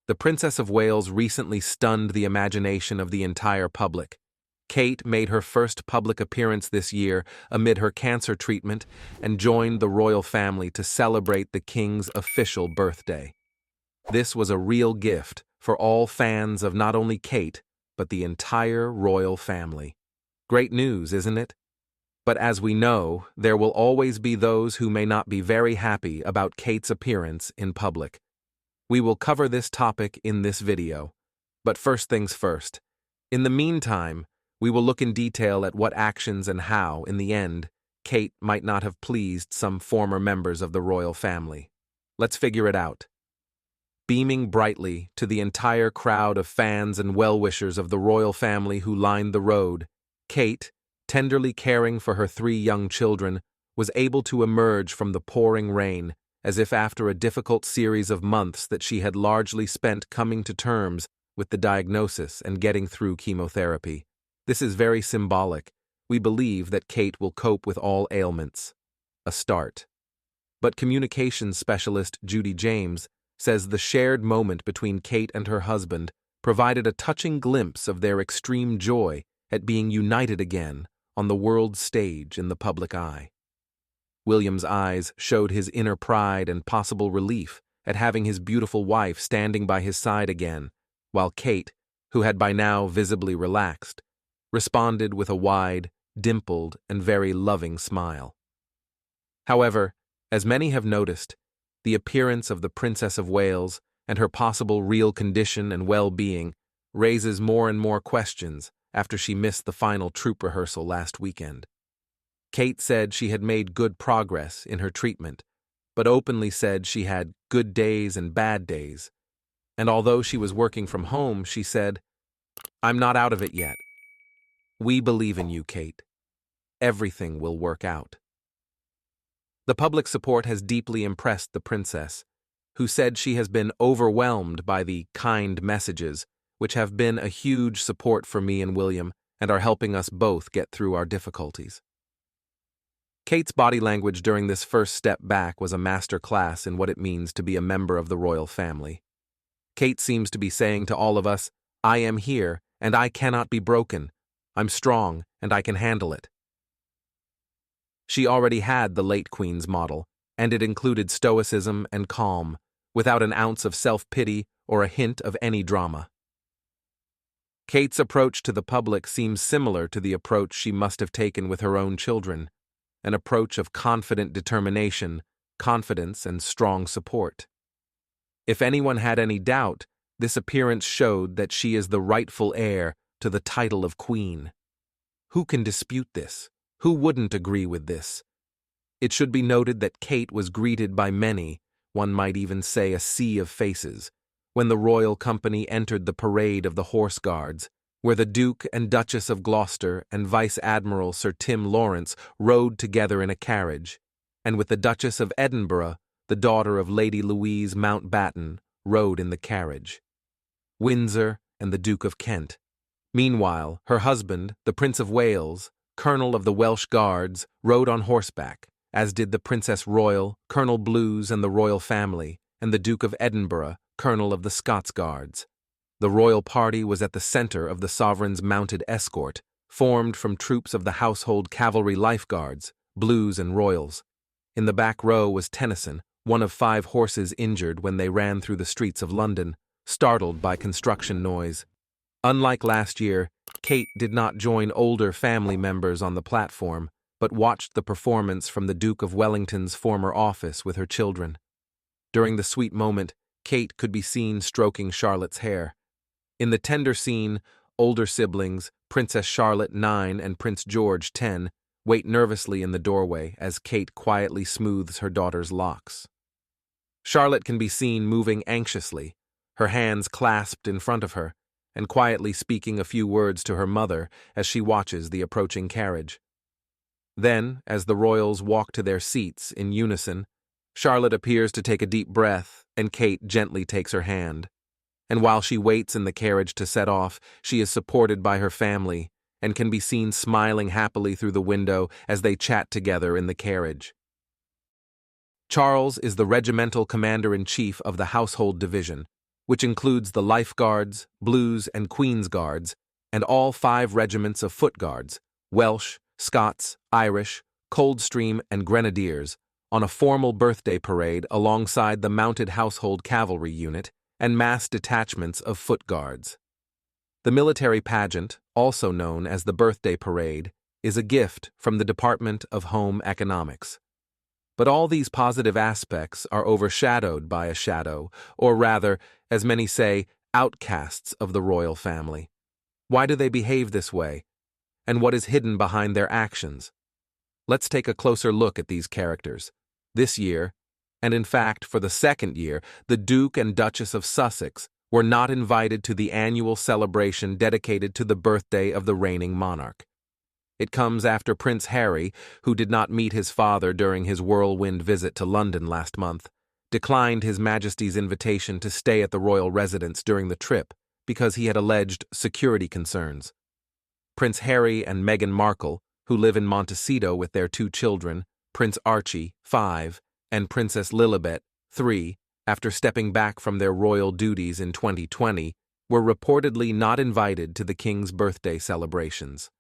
The Princess of Wales recently stunned the imagination of the entire public. Kate made her first public appearance this year amid her cancer treatment and joined the royal family to celebrate the king's official birthday. This was a real gift for all fans of not only Kate, but the entire royal family. Great news, isn't it? But as we know, there will always be those who may not be very happy about Kate's appearance in public. We will cover this topic in this video. But first things first. In the meantime, we will look in detail at what actions and how, in the end, Kate might not have pleased some former members of the royal family. Let's figure it out. Beaming brightly to the entire crowd of fans and well-wishers of the royal family who lined the road, Kate, tenderly caring for her 3 young children, was able to emerge from the pouring rain, as if after a difficult series of months that she had largely spent coming to terms with the diagnosis and getting through chemotherapy. This is very symbolic. We believe that Kate will cope with all ailments. A start. But communications specialist Judy James says the shared moment between Kate and her husband provided a touching glimpse of their extreme joy at being united again on the world stage in the public eye. William's eyes showed his inner pride and possible relief at having his beautiful wife standing by his side again, while Kate, who had by now visibly relaxed, responded with a wide, dimpled, and very loving smile. However, as many have noticed, the appearance of the Princess of Wales and her possible real condition and well-being raises more and more questions after she missed the final troop rehearsal last weekend. Kate said she had made good progress in her treatment, but openly said she had good days and bad days. And although she was working from home, she said, "I'm not out of it yet. We believe in you, Kate. Everything will work out." The public support has deeply impressed the princess, who said she has been overwhelmed by the kind messages, which have been a huge support for me and William and are helping us both get through our difficulties. Kate's body language during this first step back was a master class in what it means to be a member of the royal family. Kate seems to be saying to all of us, "I am here, and I cannot be broken. I'm strong, and I can handle it." She already had the late Queen's model, and it included stoicism and calm, without an ounce of self-pity or a hint of any drama. Kate's approach to the public seems similar to the approach she must have taken with her own children, an approach of confident determination, confidence, and strong support. If anyone had any doubt, this appearance showed that she is the rightful heir to the title of Queen. Who can dispute this? Who wouldn't agree with this? It should be noted that Kate was greeted by many, one might even say a sea of faces, when the royal company entered the parade of the Horse Guards, where the Duke and Duchess of Gloucester and Vice Admiral Sir Tim Lawrence rode together in a carriage, and with the Duchess of Edinburgh, the daughter of Lady Louise Mountbatten, rode in the carriage. Windsor and the Duke of Kent. Meanwhile, her husband, the Prince of Wales, Colonel of the Welsh Guards, rode on horseback, as did the Princess Royal, Colonel Blues and the royal family, and the Duke of Edinburgh, Colonel of the Scots Guards. The royal party was at the center of the sovereign's mounted escort, formed from troops of the household cavalry lifeguards, Blues and Royals. In the back row was Tennyson, one of 5 horses injured when they ran through the streets of London, startled by construction noise. Unlike last year, Kate did not join older family members on the platform, but watched the performance from the Duke of Wellington's former office with her children. During the sweet moment, Kate could be seen stroking Charlotte's hair. In the tender scene, older siblings, Princess Charlotte 9 and Prince George 10, wait nervously in the doorway as Kate quietly smooths her daughter's locks. Charlotte can be seen moving anxiously, her hands clasped in front of her, and quietly speaking a few words to her mother as she watches the approaching carriage. Then, as the royals walk to their seats in unison, Charlotte appears to take a deep breath, and Kate gently takes her hand. And while she waits in the carriage to set off, she is supported by her family and can be seen smiling happily through the window as they chat together in the carriage. Charles is the regimental commander-in-chief of the Household Division, which includes the Life Guards, Blues, and Queen's Guards, and all 5 regiments of Foot Guards, Welsh, Scots, Irish, Coldstream, and Grenadiers, on a formal birthday parade alongside the Mounted Household Cavalry Unit and mass detachments of Foot Guards. The military pageant, also known as the Birthday Parade, is a gift from the Department of Home Economics. But all these positive aspects are overshadowed by a shadow, or rather, as many say, outcasts of the royal family. Why do they behave this way? And what is hidden behind their actions? Let's take a closer look at these characters. This year, and in fact for the second year, the Duke and Duchess of Sussex were not invited to the annual celebration dedicated to the birthday of the reigning monarch. It comes after Prince Harry, who did not meet his father during his whirlwind visit to London last month, declined His Majesty's invitation to stay at the royal residence during the trip because he had alleged security concerns. Prince Harry and Meghan Markle, who live in Montecito with their 2 children, Prince Archie, 5, and Princess Lilibet, 3, after stepping back from their royal duties in 2020, were reportedly not invited to the King's birthday celebrations.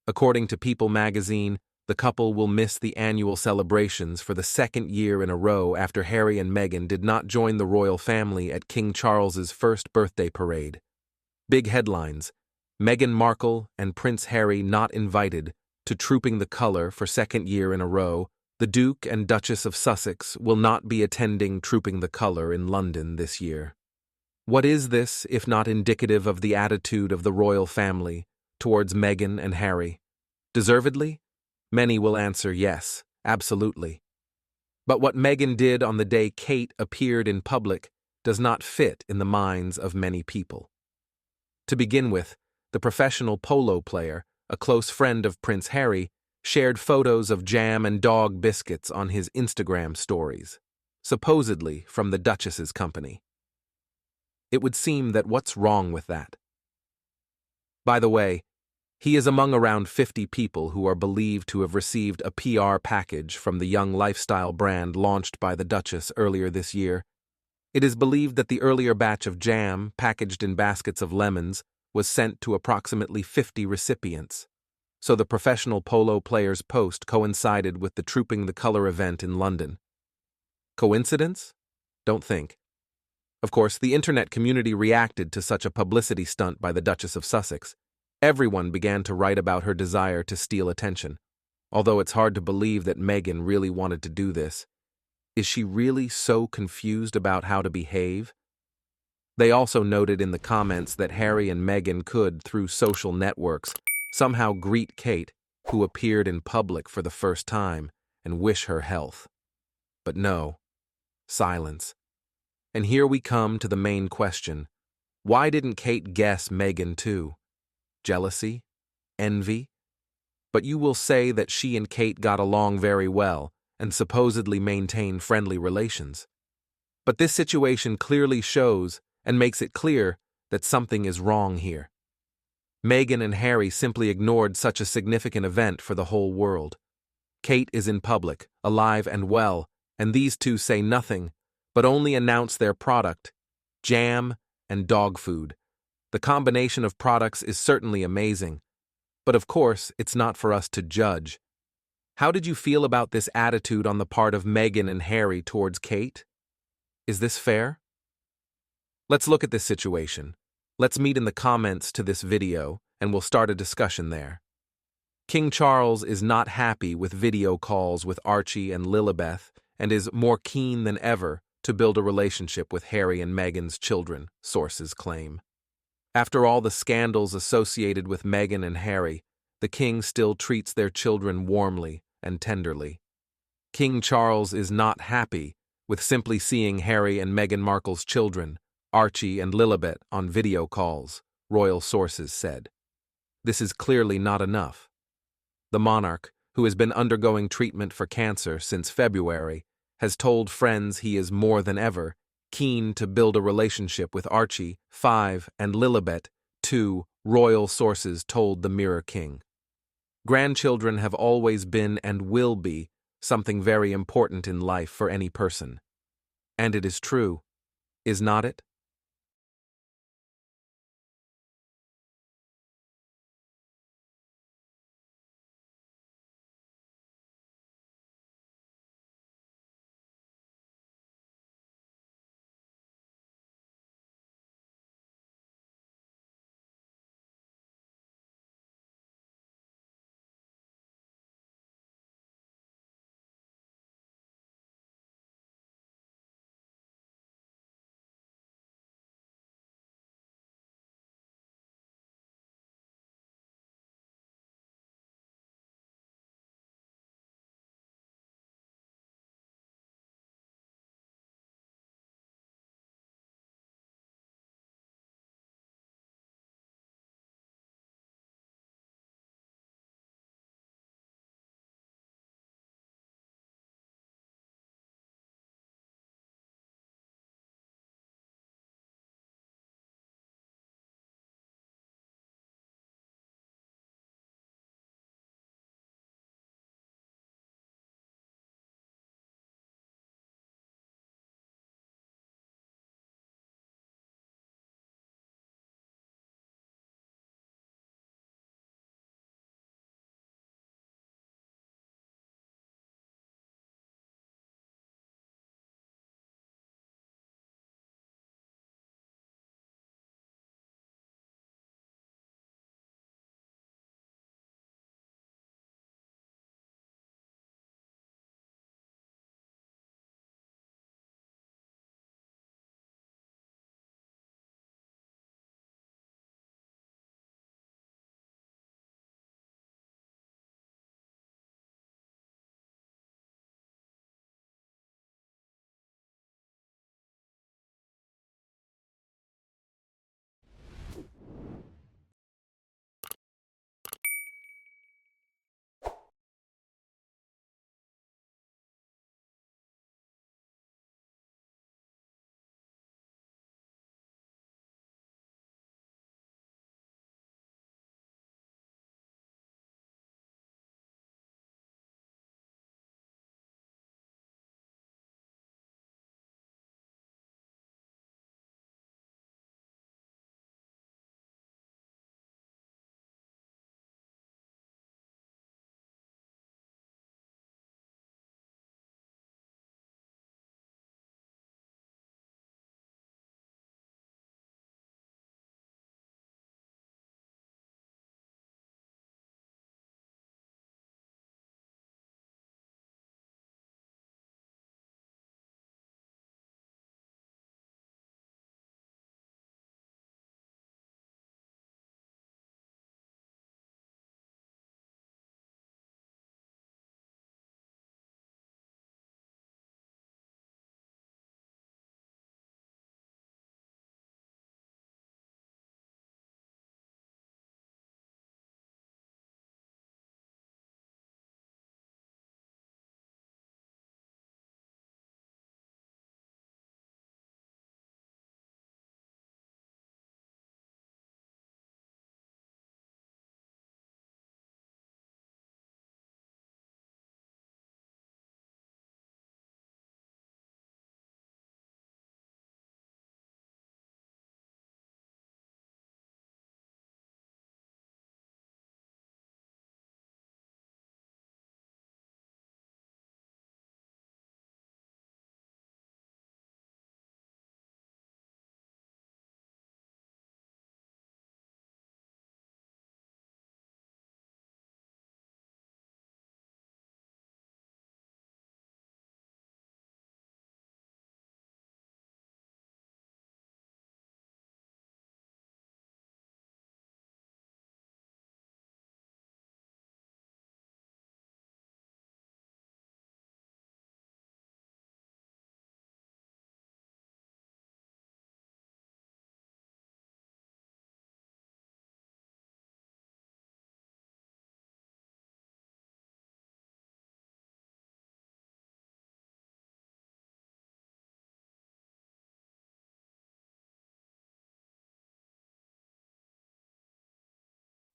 According to People magazine, the couple will miss the annual celebrations for the second year in a row after Harry and Meghan did not join the royal family at King Charles's first birthday parade. Big headlines: Meghan Markle and Prince Harry not invited to Trooping the Colour for second year in a row. The Duke and Duchess of Sussex will not be attending Trooping the Colour in London this year. What is this if not indicative of the attitude of the royal family towards Meghan and Harry? Deservedly? Many will answer yes, absolutely. But what Meghan did on the day Kate appeared in public does not fit in the minds of many people. To begin with, the professional polo player, a close friend of Prince Harry, shared photos of jam and dog biscuits on his Instagram stories, supposedly from the Duchess's company. It would seem that what's wrong with that? By the way, he is among around 50 people who are believed to have received a PR package from the young lifestyle brand launched by the Duchess earlier this year. It is believed that the earlier batch of jam, packaged in baskets of lemons, was sent to approximately 50 recipients. So the professional polo player's post coincided with the Trooping the Colour event in London. Coincidence? Don't think. Of course, the internet community reacted to such a publicity stunt by the Duchess of Sussex. Everyone began to write about her desire to steal attention. Although it's hard to believe that Meghan really wanted to do this. Is she really so confused about how to behave? They also noted in the comments that Harry and Meghan could, through social networks, somehow greet Kate, who appeared in public for the first time, and wish her health. But no, silence. And here we come to the main question. Why didn't Kate guess Meghan too? Jealousy? Envy? But you will say that she and Kate got along very well and supposedly maintained friendly relations. But this situation clearly shows and makes it clear that something is wrong here. Meghan and Harry simply ignored such a significant event for the whole world. Kate is in public, alive and well, and these two say nothing, but only announce their product, jam and dog food. The combination of products is certainly amazing, but of course, it's not for us to judge. How did you feel about this attitude on the part of Meghan and Harry towards Kate? Is this fair? Let's look at this situation. Let's meet in the comments to this video, and we'll start a discussion there. King Charles is not happy with video calls with Archie and Lilibet and is more keen than ever to build a relationship with Harry and Meghan's children, sources claim. After all the scandals associated with Meghan and Harry, the king still treats their children warmly and tenderly. King Charles is not happy with simply seeing Harry and Meghan Markle's children, Archie and Lilibet, on video calls, royal sources said. This is clearly not enough. The monarch, who has been undergoing treatment for cancer since February, has told friends he is more than ever keen to build a relationship with Archie, 5, and Lilibet, 2, royal sources told the Mirror King. Grandchildren have always been and will be something very important in life for any person. And it is true, is not it?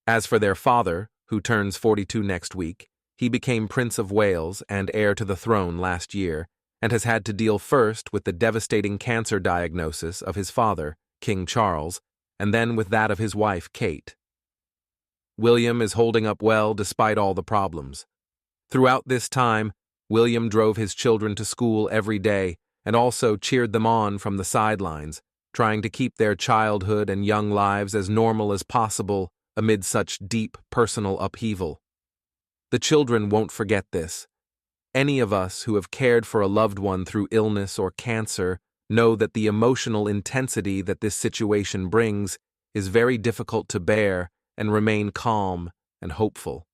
As for their father, who turns 42 next week, he became Prince of Wales and heir to the throne last year, and has had to deal first with the devastating cancer diagnosis of his father, King Charles, and then with that of his wife, Kate. William is holding up well despite all the problems. Throughout this time, William drove his children to school every day and also cheered them on from the sidelines, trying to keep their childhood and young lives as normal as possible amid such deep personal upheaval. The children won't forget this. Any of us who have cared for a loved one through illness or cancer know that the emotional intensity that this situation brings is very difficult to bear and remain calm and hopeful.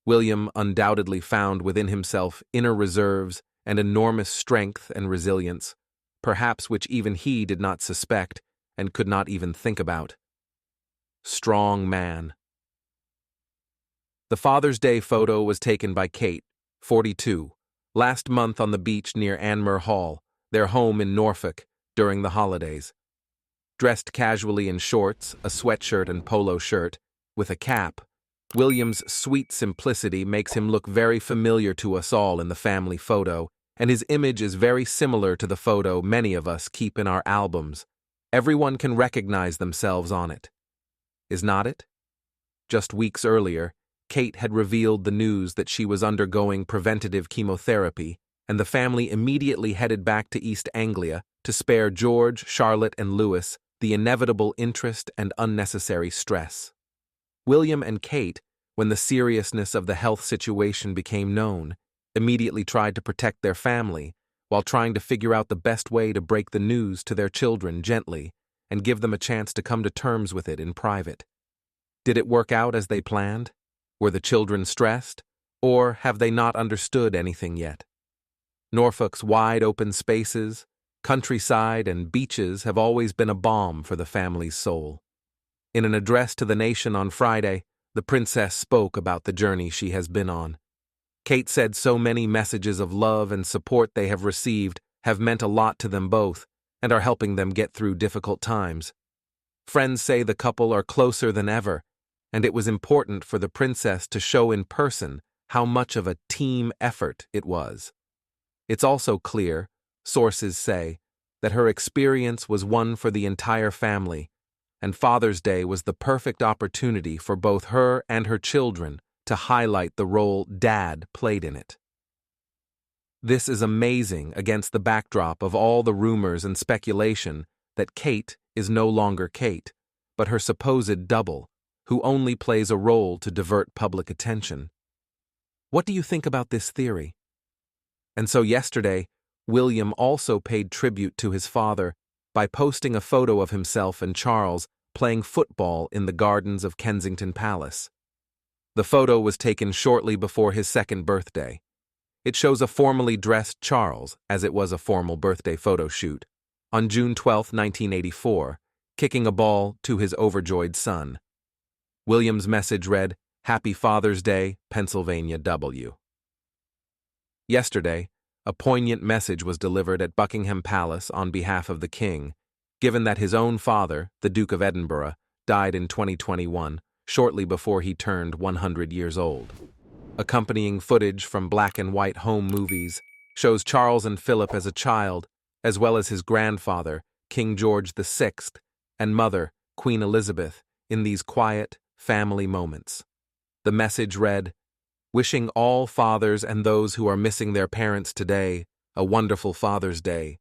William undoubtedly found within himself inner reserves and enormous strength and resilience, perhaps which even he did not suspect and could not even think about. Strong man. The Father's Day photo was taken by Kate, 42, last month on the beach near Anmer Hall, their home in Norfolk, during the holidays. Dressed casually in shorts, a sweatshirt and polo shirt, with a cap, William's sweet simplicity makes him look very familiar to us all in the family photo, and his image is very similar to the photo many of us keep in our albums. Everyone can recognize themselves on it. Is not it? Just weeks earlier, Kate had revealed the news that she was undergoing preventative chemotherapy, and the family immediately headed back to East Anglia to spare George, Charlotte, and Louis the inevitable interest and unnecessary stress. William and Kate, when the seriousness of the health situation became known, immediately tried to protect their family while trying to figure out the best way to break the news to their children gently and give them a chance to come to terms with it in private. Did it work out as they planned? Were the children stressed, or have they not understood anything yet? Norfolk's wide open spaces, countryside, and beaches have always been a balm for the family's soul. In an address to the nation on Friday, the princess spoke about the journey she has been on. Kate said so many messages of love and support they have received have meant a lot to them both and are helping them get through difficult times. Friends say the couple are closer than ever, and it was important for the princess to show in person how much of a team effort it was. It's also clear, sources say, that her experience was one for the entire family, and Father's Day was the perfect opportunity for both her and her children to highlight the role Dad played in it. This is amazing against the backdrop of all the rumors and speculation that Kate is no longer Kate, but her supposed double, who only plays a role to divert public attention. What do you think about this theory? And so yesterday, William also paid tribute to his father by posting a photo of himself and Charles playing football in the gardens of Kensington Palace. The photo was taken shortly before his second birthday. It shows a formally dressed Charles, as it was a formal birthday photo shoot, on June 12, 1984, kicking a ball to his overjoyed son. William's message read, "Happy Father's Day, Pennsylvania W." Yesterday, a poignant message was delivered at Buckingham Palace on behalf of the King, given that his own father, the Duke of Edinburgh, died in 2021, shortly before he turned 100 years old. Accompanying footage from black and white home movies shows Charles and Philip as a child, as well as his grandfather, King George VI, and mother, Queen Elizabeth, in these quiet, family moments. The message read, "Wishing all fathers and those who are missing their parents today a wonderful Father's Day.